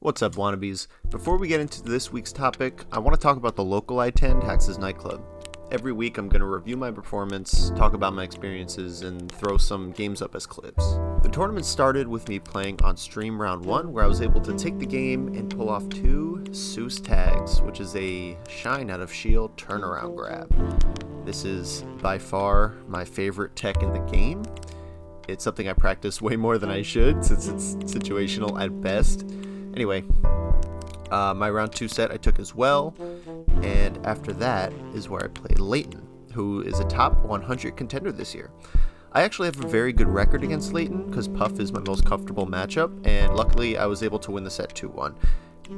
What's up, Wannabes? Before we get into this week's topic, I want to talk about the local I attend, Hax's nightclub. Every week I'm going to review my performance, talk about my experiences, and throw some games up as clips. The tournament started with me playing on stream round 1, where I was able to take the game and pull off 2 Seuss tags, which is a shine out of shield turnaround grab. This is by far my favorite tech in the game. It's something I practice way more than I should, since it's situational at best. Anyway, my round 2 set I took as well, and after that is where I played Leighton, who is a top 100 contender this year. I actually have a very good record against Leighton, because Puff is my most comfortable matchup, and luckily I was able to win the set 2-1.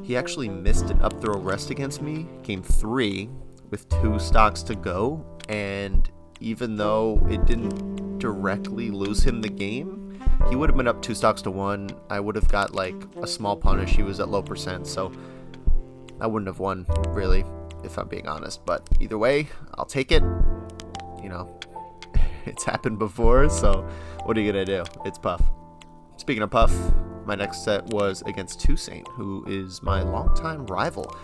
He actually missed an up throw rest against me, game 3, with 2 stocks to go, and even though it didn't directly lose him the game, he would have been up 2 stocks to 1. I would have got like a small punish. He was at low percent, so I wouldn't have won, really, if I'm being honest. But either way, I'll take it. You know, it's happened before, so what are you gonna do? It's Puff. Speaking of Puff, my next set was against Toussaint, who is my longtime rival.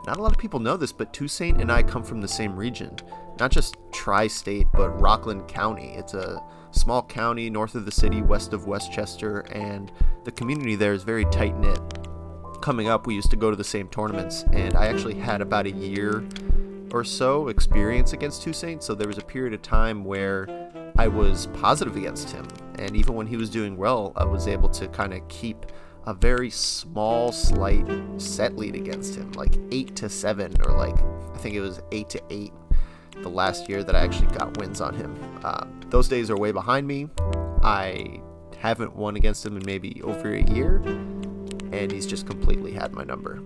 Not a lot of people know this, but Toussaint and I come from the same region. Not just tri-state, but Rockland County. It's a small county north of the city, west of Westchester, and the community there is very tight-knit. Coming up, we used to go to the same tournaments, and I actually had about a year or so experience against Toussaint, so there was a period of time where I was positive against him, and even when he was doing well, I was able to kind of keep a very small, slight set lead against him, like 8-7, or like, I think it was 8-8. The last year that I actually got wins on him. Those days are way behind me. I haven't won against him in maybe over a year, and he's just completely had my number.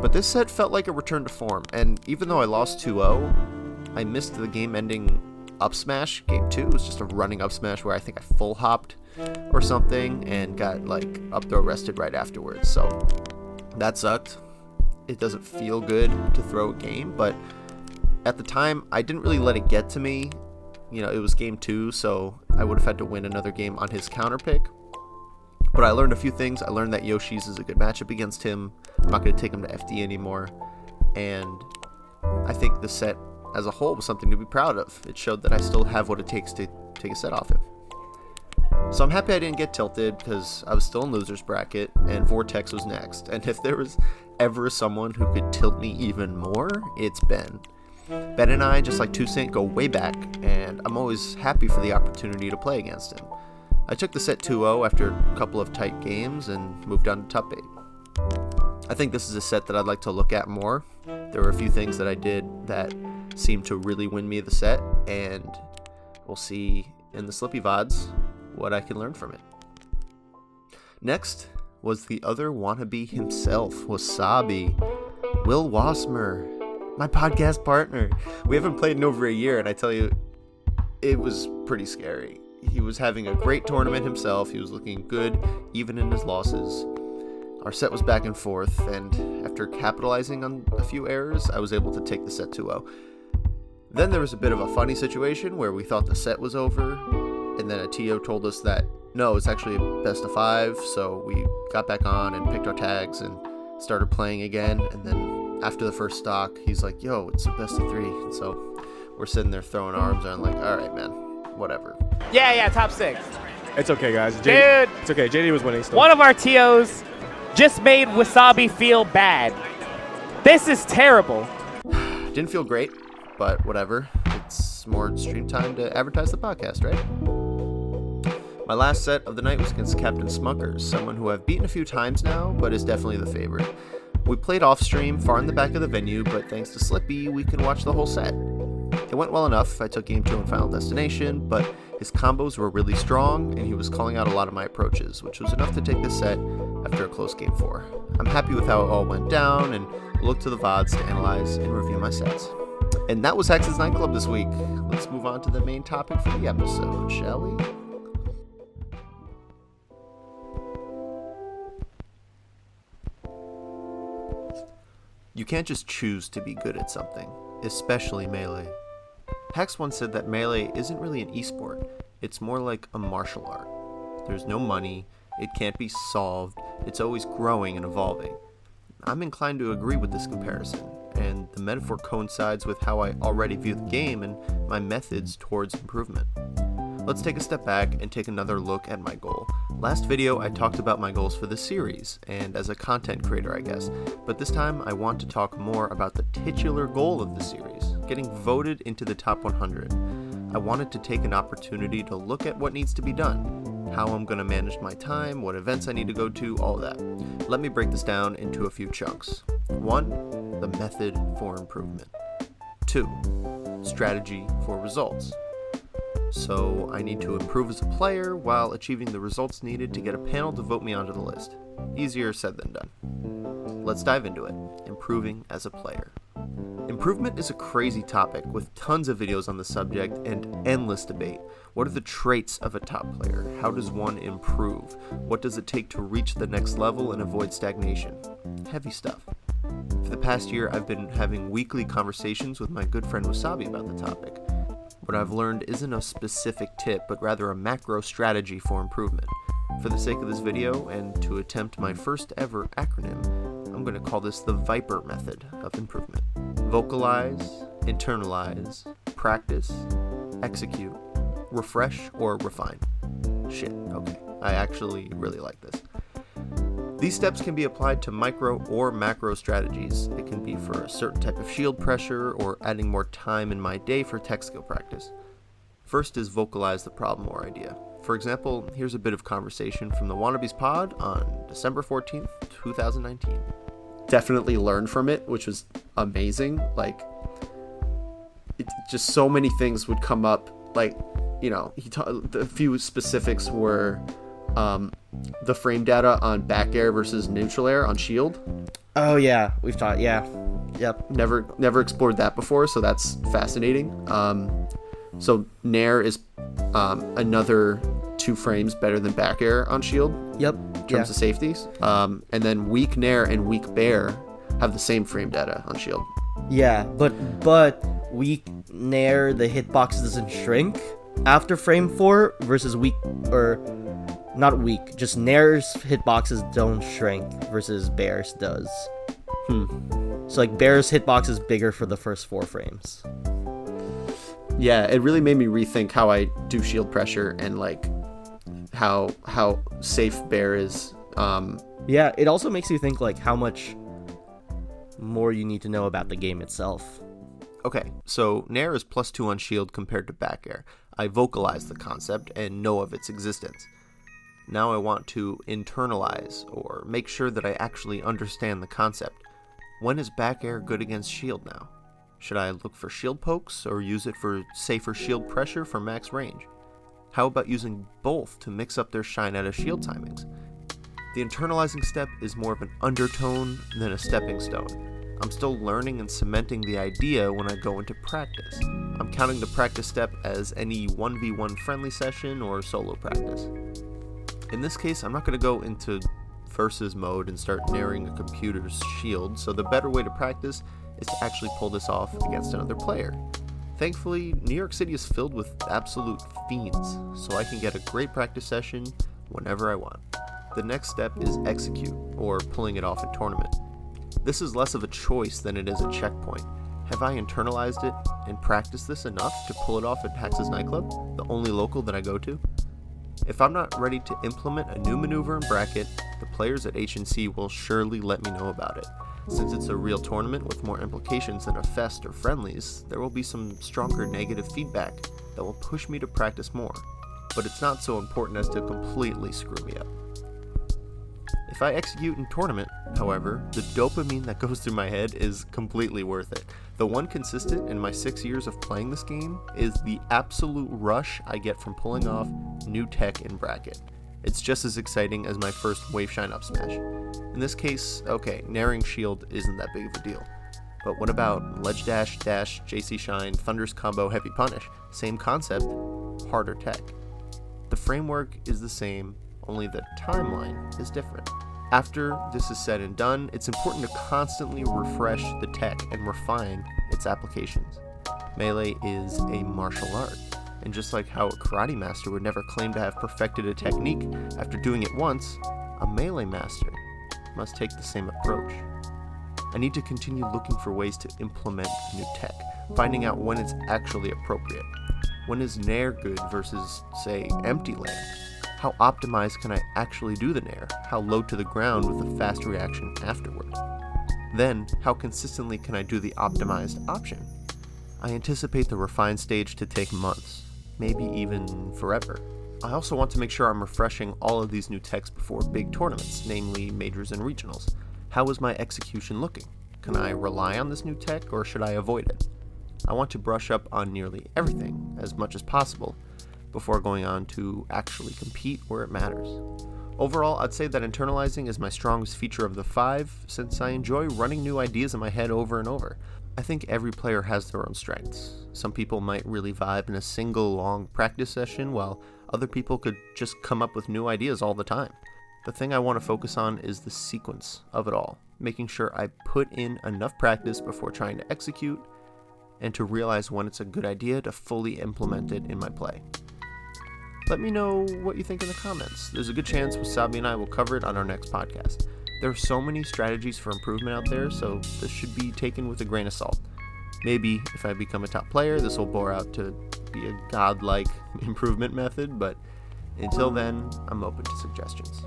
But this set felt like a return to form, and even though I lost 2-0, I missed the game-ending up smash. Game 2 was just a running up smash where I think I full hopped or something and got like up throw rested right afterwards, so that sucked. It doesn't feel good to throw a game, but at the time, I didn't really let it get to me. You know, it was game 2, so I would have had to win another game on his counter pick. But I learned a few things. I learned that Yoshi's is a good matchup against him. I'm not going to take him to FD anymore. And I think the set as a whole was something to be proud of. It showed that I still have what it takes to take a set off him. So I'm happy I didn't get tilted, because I was still in loser's bracket, and Vortex was next. And if there was ever someone who could tilt me even more, it's Ben. Ben and I, just like Toussaint, go way back, and I'm always happy for the opportunity to play against him. I took the set 2-0 after a couple of tight games and moved on to top 8. I think this is a set that I'd like to look at more. There were a few things that I did that seemed to really win me the set, and we'll see in the Slippy VODs what I can learn from it. Next was the other wannabe himself, Wasabi, Will Wasmer, my podcast partner. We haven't played in over a year, and I tell you, it was pretty scary. He was having a great tournament himself. He was looking good, even in his losses. Our set was back and forth, and after capitalizing on a few errors, I was able to take the set 2-0. Then there was a bit of a funny situation where we thought the set was over, and then a TO told us that, no, it's actually a best of 5, so we got back on and picked our tags and started playing again, and then after the first stock, he's like, yo, it's a best of 3. And so we're sitting there throwing arms and like, all right, man, whatever. Yeah, top 6. It's okay, guys. Dude. It's okay. JD was winning still. One of our TOs just made Wasabi feel bad. This is terrible. Didn't feel great, but whatever. It's more stream time to advertise the podcast, right? My last set of the night was against Captain Smuckers, someone who I've beaten a few times now, but is definitely the favorite. We played off stream far in the back of the venue, but thanks to Slippy, we can watch the whole set. It went well enough. I took game 2 in Final Destination, but his combos were really strong, and he was calling out a lot of my approaches, which was enough to take the set after a close game 4. I'm happy with how it all went down, and look to the VODs to analyze and review my sets. And that was Hax's Nightclub this week. Let's move on to the main topic for the episode, shall we? You can't just choose to be good at something, especially Melee. Hax once said that Melee isn't really an esport, it's more like a martial art. There's no money, it can't be solved, it's always growing and evolving. I'm inclined to agree with this comparison, and the metaphor coincides with how I already view the game and my methods towards improvement. Let's take a step back and take another look at my goal. Last video I talked about my goals for the series, and as a content creator I guess, but this time I want to talk more about the titular goal of the series, getting voted into the top 100. I wanted to take an opportunity to look at what needs to be done, how I'm going to manage my time, what events I need to go to, all that. Let me break this down into a few chunks. 1. The method for improvement. 2. Strategy for results. So I need to improve as a player while achieving the results needed to get a panel to vote me onto the list. Easier said than done. Let's dive into it. Improving as a player. Improvement is a crazy topic with tons of videos on the subject and endless debate. What are the traits of a top player? How does one improve? What does it take to reach the next level and avoid stagnation? Heavy stuff. For the past year, I've been having weekly conversations with my good friend Wasabi about the topic. What I've learned isn't a specific tip, but rather a macro strategy for improvement. For the sake of this video, and to attempt my first ever acronym, I'm going to call this the Viper method of improvement. Vocalize, internalize, practice, execute, refresh, or refine. Shit, okay. I actually really like this. These steps can be applied to micro or macro strategies. It can be for a certain type of shield pressure or adding more time in my day for tech skill practice. First is vocalize the problem or idea. For example, here's a bit of conversation from the Wannabes pod on December 14th, 2019. Definitely learned from it, which was amazing. Just so many things would come up. The few specifics were the frame data on back air versus neutral air on shield. Oh yeah, we've taught. Yeah, yep. Never explored that before, so that's fascinating. So nair is another 2 frames better than back air on shield. Yep. In terms of safeties. And then weak nair and weak bear have the same frame data on shield. Yeah, but weak nair, the hitbox doesn't shrink after frame 4 versus weak, or not weak, just nair's hitboxes don't shrink versus bear's does. So bear's hitbox is bigger for the first 4 frames. Yeah, it really made me rethink how I do shield pressure and how safe bear is. Yeah, it also makes you think how much more you need to know about the game itself. Okay, so nair is +2 on shield compared to back air. I vocalize the concept and know of its existence. Now I want to internalize, or make sure that I actually understand the concept. When is back air good against shield now? Should I look for shield pokes, or use it for safer shield pressure for max range? How about using both to mix up their shine out of shield timings? The internalizing step is more of an undertone than a stepping stone. I'm still learning and cementing the idea when I go into practice. I'm counting the practice step as any 1v1 friendly session or solo practice. In this case, I'm not going to go into versus mode and start nairing a computer's shield, so the better way to practice is to actually pull this off against another player. Thankfully, New York City is filled with absolute fiends, so I can get a great practice session whenever I want. The next step is execute, or pulling it off in tournament. This is less of a choice than it is a checkpoint. Have I internalized it and practiced this enough to pull it off at Hax's nightclub, the only local that I go to? If I'm not ready to implement a new maneuver and bracket, the players at HNC will surely let me know about it. Since it's a real tournament with more implications than a fest or friendlies, there will be some stronger negative feedback that will push me to practice more, but it's not so important as to completely screw me up. If I execute in tournament, however, the dopamine that goes through my head is completely worth it. The one consistent in my 6 years of playing this game is the absolute rush I get from pulling off new tech in bracket. It's just as exciting as my first wave shine up smash. In this case, okay, nairing shield isn't that big of a deal. But what about ledge dash, JC shine, thunder's combo, heavy punish? Same concept, harder tech. The framework is the same, only the timeline is different. After this is said and done, it's important to constantly refresh the tech and refine its applications. Melee is a martial art, and just like how a karate master would never claim to have perfected a technique after doing it once, a melee master must take the same approach. I need to continue looking for ways to implement new tech, finding out when it's actually appropriate. When is Nair good versus, say, empty land? How optimized can I actually do the Nair? How low to the ground with a fast reaction afterward? Then, how consistently can I do the optimized option? I anticipate the refined stage to take months, maybe even forever. I also want to make sure I'm refreshing all of these new techs before big tournaments, namely majors and regionals. How is my execution looking? Can I rely on this new tech, or should I avoid it? I want to brush up on nearly everything, as much as possible, before going on to actually compete where it matters. Overall, I'd say that internalizing is my strongest feature of the 5, since I enjoy running new ideas in my head over and over. I think every player has their own strengths. Some people might really vibe in a single long practice session, while other people could just come up with new ideas all the time. The thing I want to focus on is the sequence of it all, making sure I put in enough practice before trying to execute, and to realize when it's a good idea to fully implement it in my play. Let me know what you think in the comments. There's a good chance Wasabi and I will cover it on our next podcast. There are so many strategies for improvement out there, so this should be taken with a grain of salt. Maybe if I become a top player, this will bore out to be a godlike improvement method, but until then, I'm open to suggestions.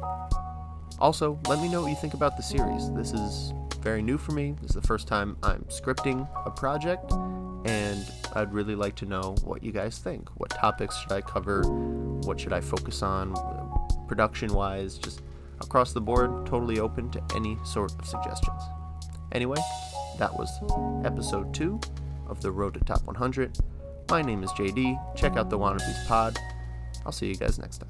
Also, let me know what you think about the series. This is very new for me. This is the first time I'm scripting a project, and I'd really like to know what you guys think. What topics should I cover? What should I focus on? Production-wise, just across the board, totally open to any sort of suggestions. Anyway, that was episode 2 of the Road to Top 100. My name is JD. Check out the Wannabes pod. I'll see you guys next time.